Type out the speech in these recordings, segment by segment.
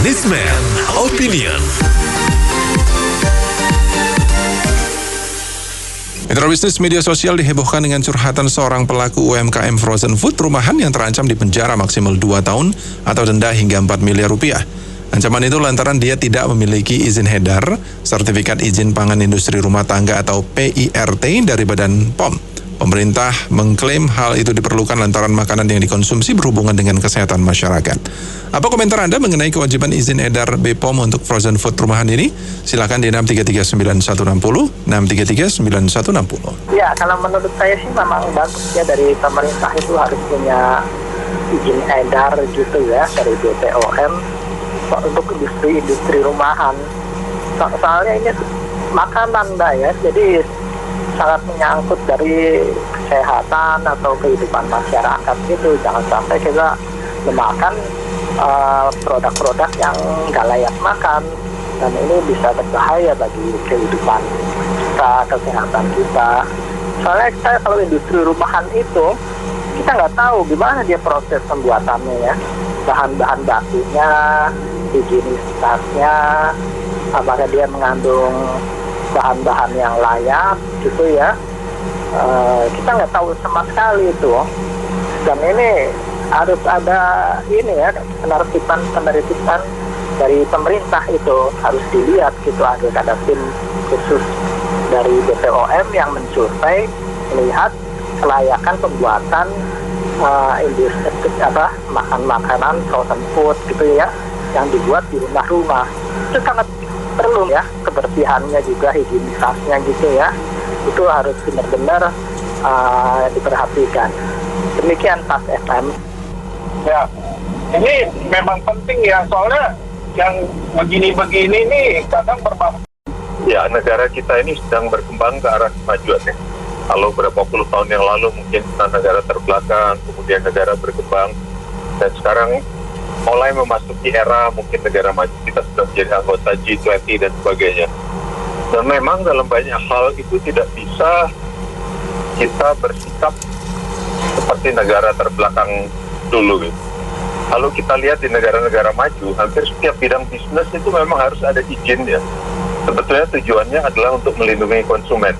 Newsman Opinion. Mitra bisnis media sosial dihebohkan dengan curhatan seorang pelaku UMKM frozen food rumahan yang terancam di penjara maksimal 2 tahun atau denda hingga 4 miliar rupiah. Ancaman itu lantaran dia tidak memiliki izin edar, sertifikat izin pangan industri rumah tangga atau PIRT dari Badan POM. Pemerintah mengklaim hal itu diperlukan lantaran makanan yang dikonsumsi berhubungan dengan kesehatan masyarakat. Apa komentar Anda mengenai kewajiban izin edar BPOM untuk frozen food rumahan ini? Silakan di 6339160, 6339160. Ya, kalau menurut saya sih memang bagus ya, dari pemerintah itu harus punya izin edar gitu ya dari BPOM untuk industri rumahan. Soalnya ini makanan Mbak ya, jadi sangat menyangkut dari kesehatan atau kehidupan masyarakat gitu. Jangan sampai kita memakan produk-produk yang nggak layak makan, dan ini bisa berbahaya bagi kehidupan kita, kesehatan kita. Soalnya kita kalau industri rumahan itu kita nggak tahu gimana dia proses pembuatannya ya, bahan-bahan bakunya, higienitasnya, apakah dia mengandung bahan-bahan yang layak gitu ya. Kita nggak tahu sama sekali itu, dan ini harus ada ini ya, penertiban dari pemerintah itu harus dilihat gitu. Ada tim khusus dari BPOM yang mensurvei, melihat kelayakan pembuatan industri makanan frozen food gitu ya, yang dibuat di rumah-rumah. Itu sangat perlu ya, kebersihannya juga, higienitasnya gitu ya, itu harus benar-benar diperhatikan. Demikian Pak FM. Ya, ini memang penting ya, soalnya yang begini-begini nih kadang berbahaya. Ya, negara kita ini sedang berkembang ke arah kemajuan ya. Kalau berapa puluh tahun yang lalu mungkin kita negara terbelakang, kemudian negara berkembang, dan sekarang mulai memasuki era mungkin negara maju, kita sudah menjadi anggota G20 dan sebagainya. Dan memang dalam banyak hal itu tidak bisa kita bersikap seperti negara terbelakang dulu gitu. Kalau kita lihat di negara-negara maju, hampir setiap bidang bisnis itu memang harus ada izin ya. Sebetulnya tujuannya adalah untuk melindungi konsumen.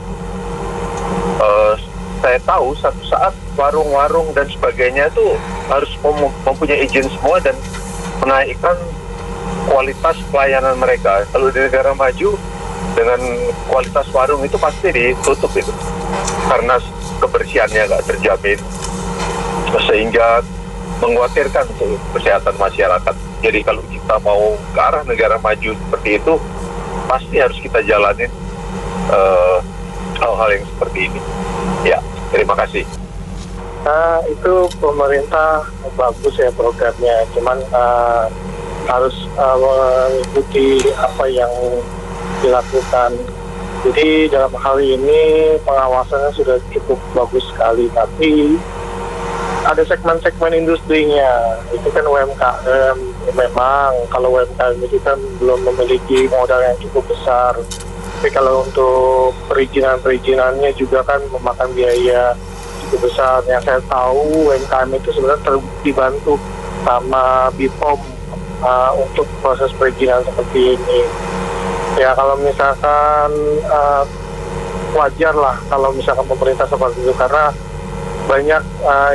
Saya tahu satu saat warung-warung dan sebagainya itu harus mempunyai izin semua dan menaikkan kualitas pelayanan mereka. Kalau di negara maju, dengan kualitas warung itu pasti ditutup itu, karena kebersihannya nggak terjamin, sehingga mengkhawatirkan untuk kesehatan masyarakat. Jadi kalau kita mau ke arah negara maju seperti itu, pasti harus kita jalanin hal-hal yang seperti ini. Ya, terima kasih. Itu pemerintah bagus ya programnya, cuman harus mengikuti apa yang dilakukan. Jadi dalam hal ini pengawasannya sudah cukup bagus sekali, tapi ada segmen-segmen industrinya. Itu kan UMKM, memang kalau UMKM itu kan belum memiliki modal yang cukup besar. Tapi kalau untuk perizinannya juga kan memakan biaya cukup besar. Yang saya tahu UMKM itu sebenarnya dibantu sama BPOM untuk proses perizinan seperti ini. Ya kalau misalkan wajar lah kalau misalkan pemerintah seperti itu, karena banyak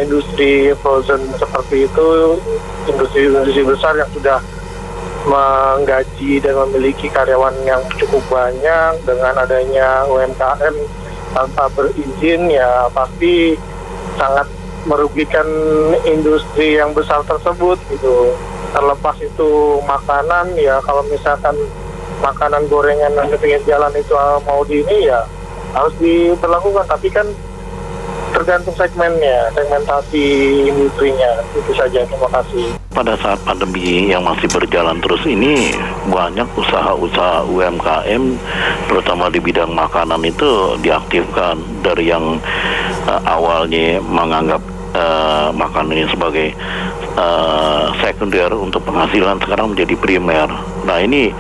industri frozen seperti itu, industri besar yang sudah menggaji dan memiliki karyawan yang cukup banyak. Dengan adanya UMKM tanpa berizin, ya pasti sangat merugikan industri yang besar tersebut gitu. Terlepas itu makanan, ya kalau misalkan makanan gorengan yang di pinggir jalan itu mau ini ya harus diberlakukan, tapi kan tergantung segmennya, segmentasi industrinya. Itu saja, terima kasih. Pada saat pandemi yang masih berjalan terus ini, banyak usaha-usaha UMKM terutama di bidang makanan itu diaktifkan. Dari yang awalnya menganggap makanan ini sebagai sekunder untuk penghasilan, sekarang menjadi primer. Nah ini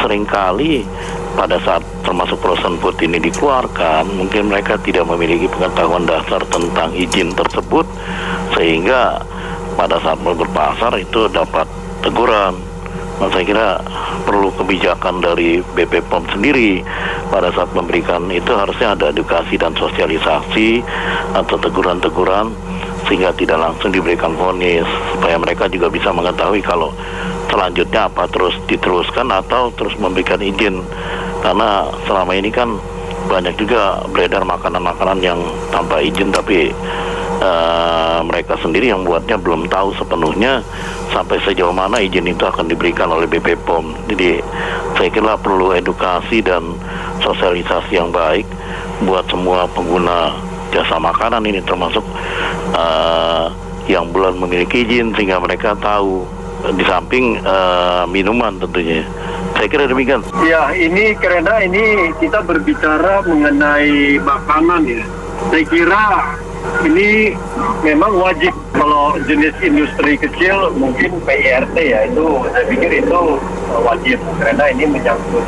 seringkali pada saat termasuk frozen food ini dikeluarkan, mungkin mereka tidak memiliki pengetahuan dasar tentang izin tersebut, sehingga pada saat mau berpasar itu dapat teguran Saya kira perlu kebijakan dari BP POM sendiri pada saat memberikan itu, harusnya ada edukasi dan sosialisasi atau teguran-teguran sehingga tidak langsung diberikan vonis, supaya mereka juga bisa mengetahui kalau selanjutnya apa, terus diteruskan atau terus memberikan izin. Karena selama ini kan banyak juga beredar makanan-makanan yang tanpa izin, tapi mereka sendiri yang buatnya belum tahu sepenuhnya sampai sejauh mana izin itu akan diberikan oleh BP POM. Jadi saya kira perlu edukasi dan sosialisasi yang baik buat semua pengguna jasa makanan ini, termasuk yang belum memiliki izin, sehingga mereka tahu, di samping minuman tentunya. Saya kira demikian. Ya, ini karena ini kita berbicara mengenai makanan ya. Saya kira ini memang wajib. Kalau jenis industri kecil mungkin PIRT ya, itu saya pikir itu wajib karena ini menyangkut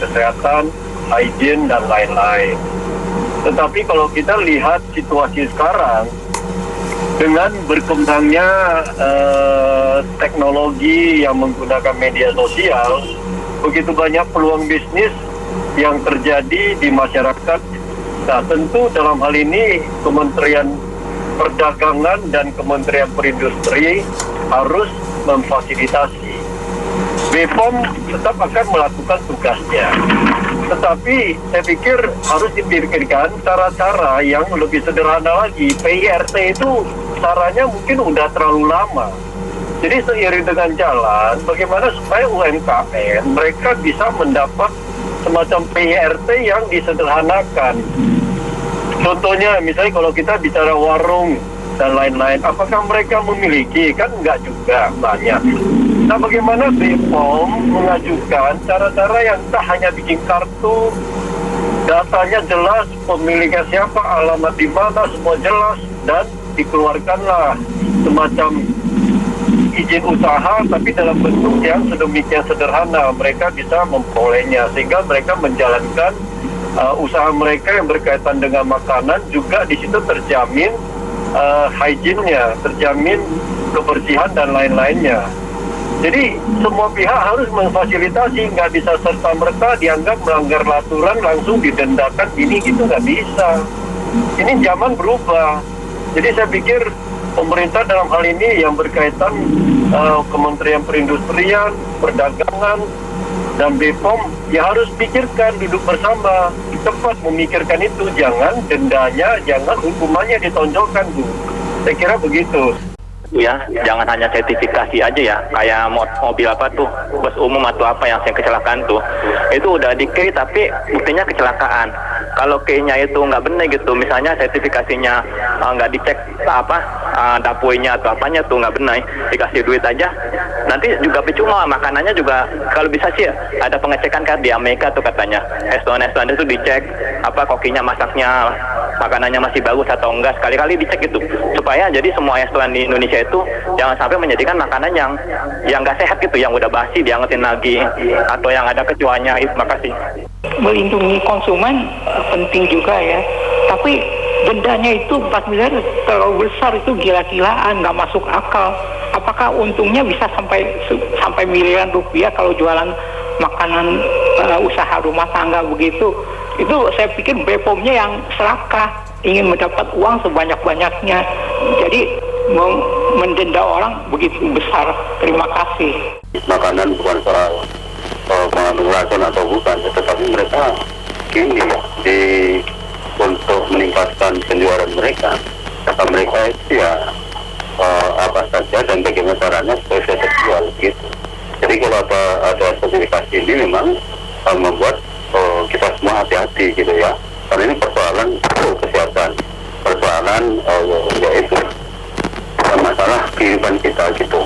kesehatan, hygiene dan lain-lain. Tetapi kalau kita lihat situasi sekarang dengan berkembangnya teknologi yang menggunakan media sosial, begitu banyak peluang bisnis yang terjadi di masyarakat. Nah, tentu dalam hal ini Kementerian Perdagangan dan Kementerian Perindustrian harus memfasilitasi. BPOM tetap akan melakukan tugasnya. Tetapi saya pikir harus dipikirkan cara-cara yang lebih sederhana lagi. PIRT itu caranya mungkin udah terlalu lama. Jadi seiring dengan jalan, bagaimana supaya UMKM mereka bisa mendapat semacam PIRT yang disederhanakan. Contohnya, misalnya kalau kita bicara warung dan lain-lain, apakah mereka memiliki? Kan enggak juga, banyak. Nah, bagaimana BPOM mengajukan cara-cara yang tak hanya bikin kartu, datanya jelas, pemiliknya siapa, alamat di mana, semua jelas, dan dikeluarkanlah semacam izin usaha, tapi dalam bentuk yang sedemikian sederhana, mereka bisa memperolehnya, sehingga mereka menjalankan usaha mereka yang berkaitan dengan makanan, juga di situ terjamin hygiene-nya, terjamin kebersihan dan lain-lainnya. Jadi semua pihak harus memfasilitasi, nggak bisa serta-merta dianggap melanggar aturan langsung didendakan ini gitu, nggak bisa. Ini zaman berubah. Jadi saya pikir pemerintah dalam hal ini yang berkaitan Kementerian Perindustrian, Perdagangan, dan BPOM ya harus pikirkan, duduk bersama, tepat memikirkan itu, jangan dendanya, jangan hukumannya ditonjolkan, Bu. Saya kira begitu. Ya, jangan hanya sertifikasi aja ya, kayak mobil apa tuh, bus umum atau apa yang saya kecelakaan tuh, itu udah di-key tapi buktinya kecelakaan. Kalau key-nya itu nggak benar gitu, misalnya sertifikasinya nggak dicek dapoinya atau apanya tuh nggak benar, dikasih duit aja, nanti juga percuma. Makanannya juga kalau bisa sih ada pengecekan kan di Amerika tuh katanya, S1 itu dicek kokinya masaknya, makanannya masih bagus atau enggak, sekali-kali dicek gitu, supaya jadi semua restoran di Indonesia itu jangan sampai menjadikan makanan yang nggak sehat gitu, yang udah basi diangetin lagi atau yang ada kecoanya. Terima kasih. Melindungi konsumen penting juga ya, tapi dendanya itu 4 miliar terlalu besar, itu gila-gilaan, nggak masuk akal. Apakah untungnya bisa sampai miliaran rupiah kalau jualan makanan usaha rumah tangga begitu? Itu saya pikir BPOM-nya yang serakah, ingin mendapat uang sebanyak-banyaknya, jadi mendenda orang begitu besar. Terima kasih. Makanan bukan soal mengandung racun atau bukan, tetapi mereka untuk meningkatkan penjualan mereka, kata mereka itu ya apa saja dan bagaimana caranya supaya bisa terjual gitu. Jadi kalau ada sertifikasi ini memang membuat kita semua hati-hati gitu ya, karena ini persoalan kesehatan, persoalan yaitu masalah kehidupan kita gitu.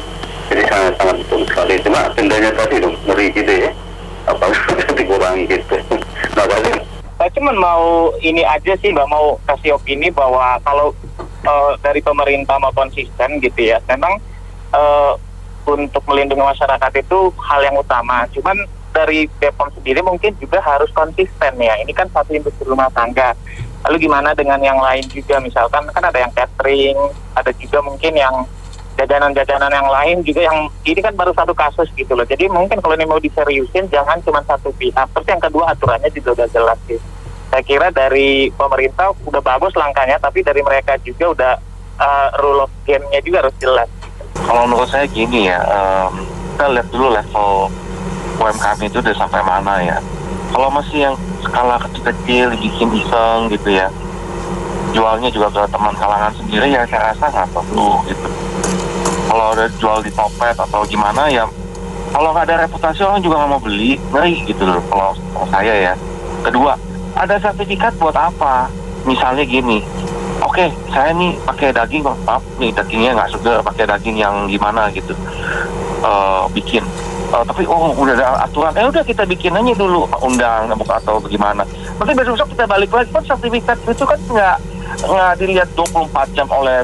Jadi sangat betul sekali. Cuma dendanya tadi dong ngeri gitu ya, apa bisa dikurangi gitu. Nah, tadi Saya cuma mau ini aja sih, Mbak, mau kasih opini bahwa kalau dari pemerintah mau konsisten gitu ya, memang untuk melindungi masyarakat itu hal yang utama. Cuman dari BPOM sendiri mungkin juga harus konsisten ya. Ini kan satu industri rumah tangga. Lalu gimana dengan yang lain juga, misalkan kan ada yang catering, ada juga mungkin yang jajanan-jajanan yang lain juga, yang ini kan baru satu kasus gitu loh. Jadi mungkin kalau ini mau diseriusin jangan cuma satu pihak. Terus yang kedua, aturannya juga udah jelas sih. Saya kira dari pemerintah udah bagus langkahnya, tapi dari mereka juga udah rule of game-nya juga harus jelas. Kalau menurut saya gini ya, kita lihat dulu level UMKM itu udah sampai mana ya. Kalau masih yang skala kecil-kecil, bikin iseng gitu ya, jualnya juga ke teman kalangan sendiri, ya saya rasa nggak perlu gitu. Kalau udah jual di Topet atau gimana ya, kalau nggak ada reputasi orang juga nggak mau beli, ngeri gitu loh kalau saya ya. Kedua, ada sertifikat buat apa? Misalnya gini, oke, saya nih pakai daging, maaf nih dagingnya nggak segar, pakai daging yang gimana gitu, bikin. Tapi udah ada aturan, udah kita bikin aja dulu undang atau bagaimana. Nanti besok kita balik lagi, kan sertifikat itu kan nggak dilihat 24 jam oleh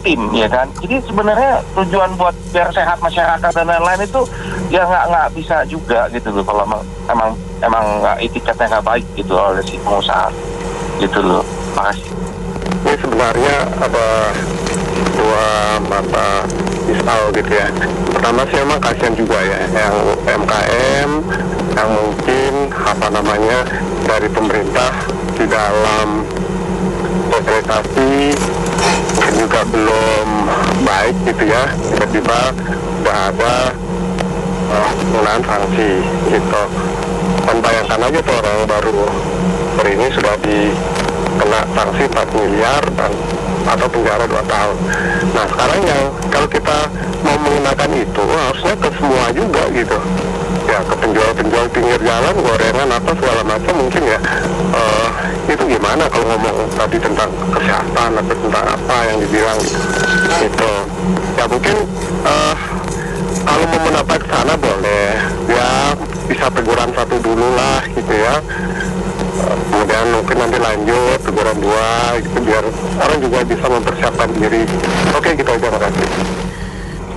tim, ya kan. Jadi sebenarnya tujuan buat biar sehat masyarakat dan lain-lain itu ya nggak bisa juga gitu loh, kalau emang etiketnya nggak baik gitu oleh si pengusaha gitu loh. Makasih. Ini sebenarnya dua mata pisau gitu ya. Pertama sih emang kasihan juga ya yang UMKM yang mungkin dari pemerintah di dalam sosialisasi mungkin juga belum baik gitu ya. Tiba-tiba udah ada penggunaan sanksi gitu. Dan bayangkan aja tuh orang baru ini sudah kena sanksi 4 miliar atau penjara 2 tahun. Nah sekarang yang kalau kita mau menggunakan itu harusnya ke semua juga gitu ya, ke penjual-penjual pinggir jalan, gorengan apa segala macam mungkin ya. Itu gimana kalau ngomong tadi tentang kesehatan atau tentang apa yang dibilang gitu ya, mungkin kalau mau mendapat ke sana boleh ya, bisa teguran 1 dulu lah gitu ya. Kemudian mungkin nanti lanjut teguran 2 gitu, biar orang juga bisa mempersiapkan diri. Oke, gitu aja, makasih.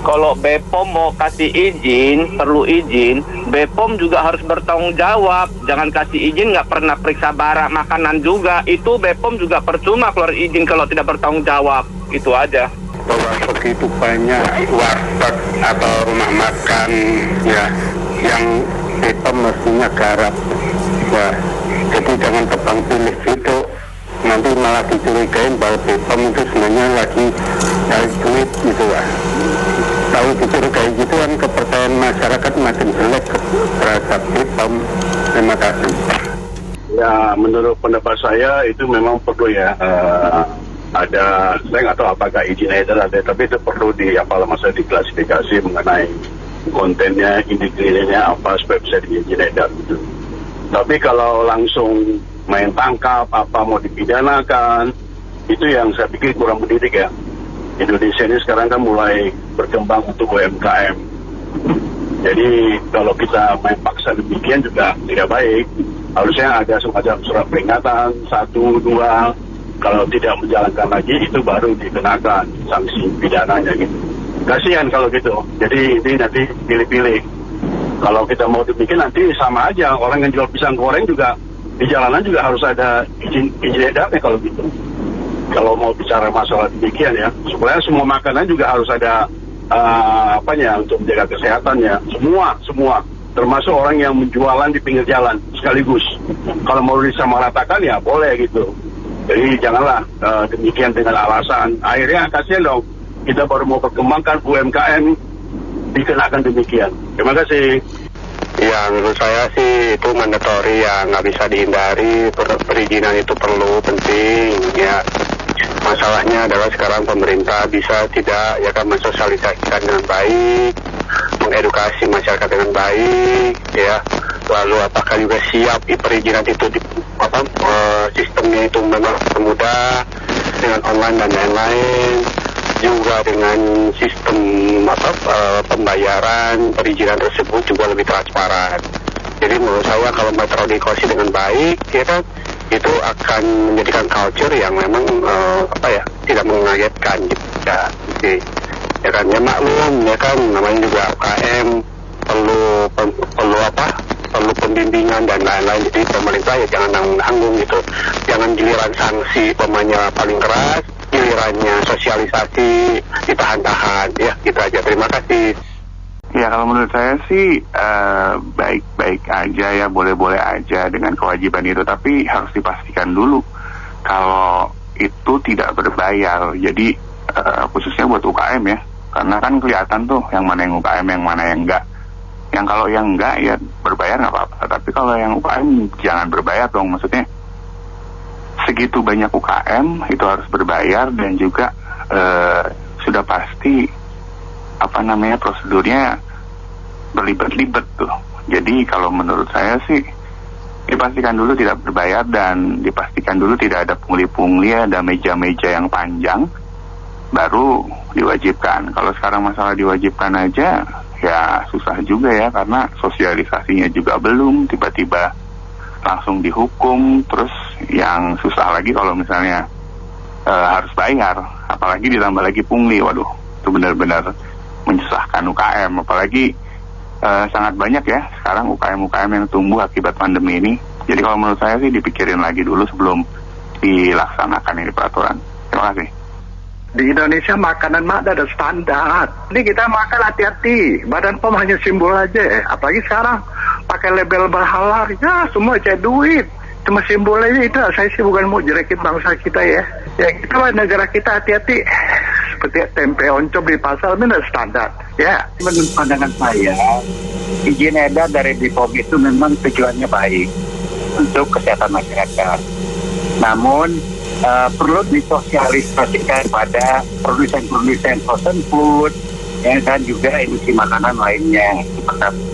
Kalau BPOM mau kasih izin, perlu izin, BPOM juga harus bertanggung jawab. Jangan kasih izin nggak pernah periksa barang makanan juga. Itu BPOM juga percuma keluar izin kalau tidak bertanggung jawab. Itu aja. Bahwa begitu banyak warteg atau rumah makan ya yang BPOM mestinya garap ya. Jadi jangan tebang pilih gitu, nanti malah dicurigain bahwa BPOM itu sebenarnya lagi cari duit gitu lah. Tahu dicurigai gitu kan, kepercayaan masyarakat makin jelek terhadap BPOM. Terima kasih. Ya, menurut pendapat saya itu memang perlu ya, ada, saya nggak tahu apakah izin edar ada, tapi itu perlu diklasifikasi mengenai kontennya, ingredientnya apa supaya bisa diizin edar gitu. Tapi kalau langsung main tangkap, apa mau dipidanakan, itu yang saya pikir kurang mendidik ya. Indonesia ini sekarang kan mulai berkembang untuk UMKM. Jadi kalau kita main paksa demikian juga tidak baik. Harusnya ada semacam surat peringatan, 1, 2. Kalau tidak menjalankan lagi, itu baru dikenakan sanksi pidananya gitu. Kasihan kalau gitu. Jadi ini nanti pilih-pilih. Kalau kita mau dibikin nanti sama aja, orang yang jual pisang goreng juga di jalanan juga harus ada izin edarnya kalau gitu. Kalau mau bicara masalah demikian ya, supaya semua makanan juga harus ada untuk menjaga kesehatannya. Semua, termasuk orang yang menjualan di pinggir jalan sekaligus. Kalau mau disamaratakan ya boleh gitu. Jadi janganlah demikian dengan alasan. Akhirnya kasihan dong, kita baru mau perkembangkan UMKM dikenakan demikian. Terima kasih. Ya, menurut saya sih itu mandatory ya, nggak bisa dihindari. Perizinan itu perlu, penting ya. Masalahnya adalah sekarang pemerintah bisa tidak ya kan mensosialisasikan dengan baik, mengedukasi masyarakat dengan baik ya. Lalu apakah juga siap perizinan itu sistemnya itu memang mudah dengan online dan lain-lain, juga dengan sistem pembayaran perizinan tersebut juga lebih transparan. Jadi menurut saya kalau metodikasi dengan baik ya kan, itu akan menjadikan culture yang memang tidak mengagetkan gitu ya. Jadi, ya kan ya maklum ya kan, namanya juga UKM perlu pembimbingan dan lain-lain. Jadi pemerintah ya jangan nanggung gitu, jangan giliran sanksi pemainnya paling keras, giliran sekiranya sosialisasi ditahan-tahan. Ya, gitu aja. Terima kasih. Ya, kalau menurut saya sih baik-baik aja ya, boleh-boleh aja dengan kewajiban itu, tapi harus dipastikan dulu kalau itu tidak berbayar. Jadi khususnya buat UKM ya, karena kan kelihatan tuh yang mana yang UKM, yang mana yang enggak. Yang kalau yang enggak ya berbayar nggak apa-apa, tapi kalau yang UKM jangan berbayar dong. Maksudnya segitu banyak UKM itu harus berbayar, dan juga sudah pasti prosedurnya berlibat-libat tuh. Jadi kalau menurut saya sih dipastikan dulu tidak berbayar, dan dipastikan dulu tidak ada pungli-pungli, ada meja-meja yang panjang, baru diwajibkan. Kalau sekarang masalah diwajibkan aja ya susah juga ya, karena sosialisasinya juga belum, tiba-tiba langsung dihukum. Terus yang susah lagi kalau misalnya harus bayar, apalagi ditambah lagi pungli. Waduh, itu benar-benar menyusahkan UKM. Apalagi sangat banyak ya sekarang UKM-UKM yang tumbuh akibat pandemi ini. Jadi kalau menurut saya sih dipikirin lagi dulu sebelum dilaksanakan ini peraturan. Terima kasih. Di Indonesia makanan mah ada standar. Ini kita makan hati-hati. Badan POM hanya simbol aja. Apalagi sekarang pakai label berhalal. Ya semua cek duit. Cuma simbolnya itu. Saya sih bukan mau jelekin bangsa kita ya. Ya kita lah, negara kita hati-hati. Seperti tempe oncom di pasar itu ada standar. Ya. Menurut pandangan saya, izin edar dari BPOM itu memang tujuannya baik untuk kesehatan masyarakat. Namun perlu disosialisasikan pada produsen-produsen frozen food, ya, dan juga industri makanan lainnya.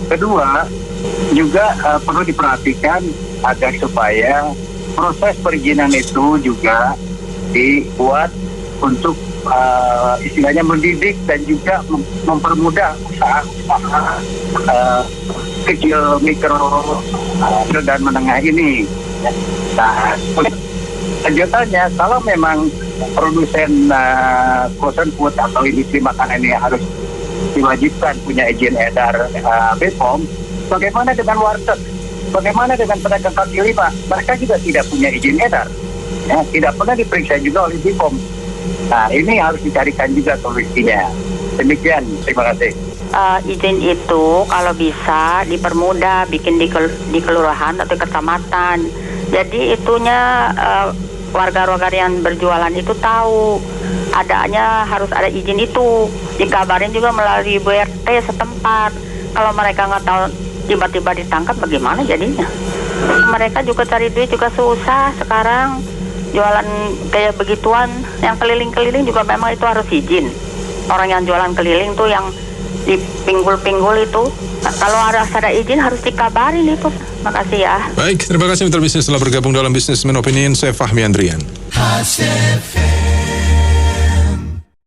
Kedua, juga perlu diperhatikan agar supaya proses perizinan itu juga dibuat untuk istilahnya mendidik dan juga mempermudah usaha kecil, mikro, dan menengah ini. Nah, lanjutannya, kalau memang produsen frozen food atau industri makanan ini harus diwajibkan punya izin edar BPOM, bagaimana dengan warteg? Bagaimana dengan pedagang kaki lima? Mereka juga tidak punya izin edar, ya, tidak pernah diperiksa juga oleh BPOM. Nah, ini harus dicarikan juga solusinya. Demikian, terima kasih. Izin itu kalau bisa dipermudah, bikin di kelurahan atau kecamatan. Jadi itunya warga-warga yang berjualan itu tahu adanya harus ada izin itu. Dikabarin juga melalui BRT setempat. Kalau mereka nggak tahu, tiba-tiba ditangkap, bagaimana jadinya? Mereka juga cari duit juga susah sekarang. Jualan kayak begituan, yang keliling-keliling juga memang itu harus izin. Orang yang jualan keliling tuh yang di pinggul-pinggul itu, kalau ada izin harus dikabarin itu. Makasih ya. Baik, terima kasih Mitra Bisnis telah bergabung dalam Businessman Opinion. Saya Fahmi Andrian.